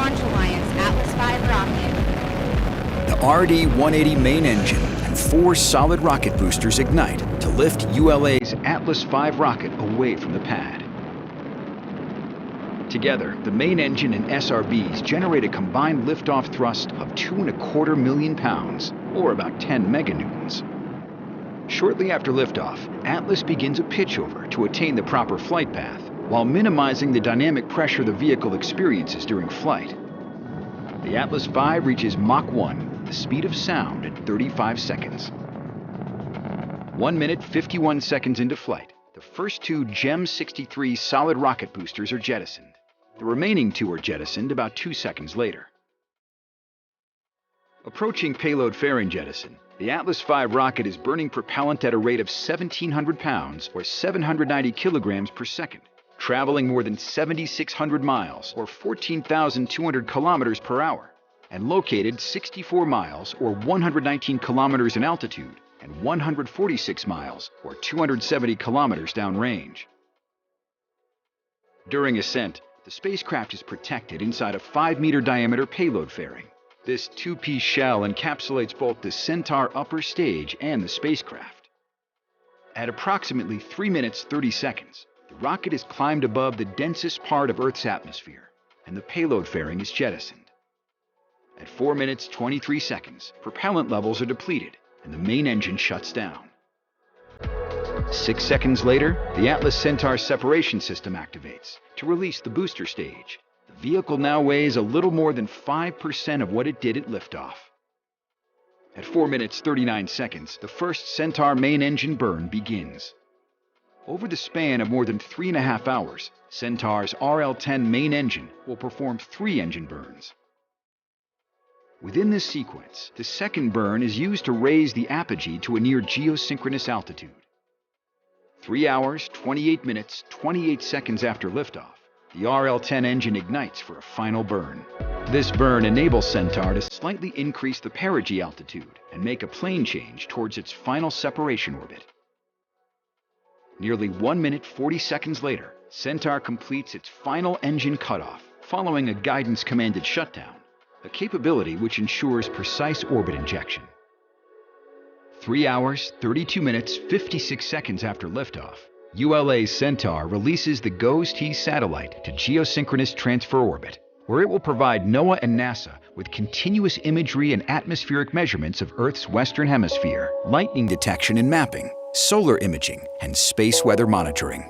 Launch Alliance Atlas V rocket. The RD-180 main engine and 4 solid rocket boosters ignite to lift ULA's Atlas V rocket away from the pad. Together, the main engine and SRBs generate a combined liftoff thrust of 2.25 million pounds, or about 10 meganewtons. Shortly after liftoff, Atlas begins a pitchover to attain the proper flight path, while minimizing the dynamic pressure the vehicle experiences during flight. The Atlas V reaches Mach 1, the speed of sound, at 35 seconds. 1 minute 51 seconds into flight, the first 2 GEM 63 solid rocket boosters are jettisoned. The remaining 2 are jettisoned about 2 seconds later. Approaching payload fairing jettison, the Atlas V rocket is burning propellant at a rate of 1,700 pounds or 790 kilograms per second, traveling more than 7,600 miles or 14,200 kilometers per hour, and located 64 miles or 119 kilometers in altitude and 146 miles or 270 kilometers downrange. During ascent, the spacecraft is protected inside a 5-meter diameter payload fairing. This 2-piece shell encapsulates both the Centaur upper stage and the spacecraft. At approximately 3 minutes 30 seconds, the rocket is climbed above the densest part of Earth's atmosphere, and the payload fairing is jettisoned. At 4 minutes 23 seconds, propellant levels are depleted, and the main engine shuts down. 6 seconds later, the Atlas Centaur separation system activates to release the booster stage. The vehicle now weighs a little more than 5% of what it did at liftoff. At 4 minutes 39 seconds, the first Centaur main engine burn begins. Over the span of more than 3.5 hours, Centaur's RL-10 main engine will perform 3 engine burns. Within this sequence, the second burn is used to raise the apogee to a near geosynchronous altitude. 3 hours, 28 minutes, 28 seconds after liftoff, the RL-10 engine ignites for a final burn. This burn enables Centaur to slightly increase the perigee altitude and make a plane change towards its final separation orbit. Nearly 1 minute 40 seconds later, Centaur completes its final engine cutoff, following a guidance-commanded shutdown, a capability which ensures precise orbit injection. 3 hours, 32 minutes, 56 seconds after liftoff, ULA's Centaur releases the GOES-T satellite to geosynchronous transfer orbit, where it will provide NOAA and NASA with continuous imagery and atmospheric measurements of Earth's western hemisphere, lightning detection and mapping, solar imaging, and space weather monitoring.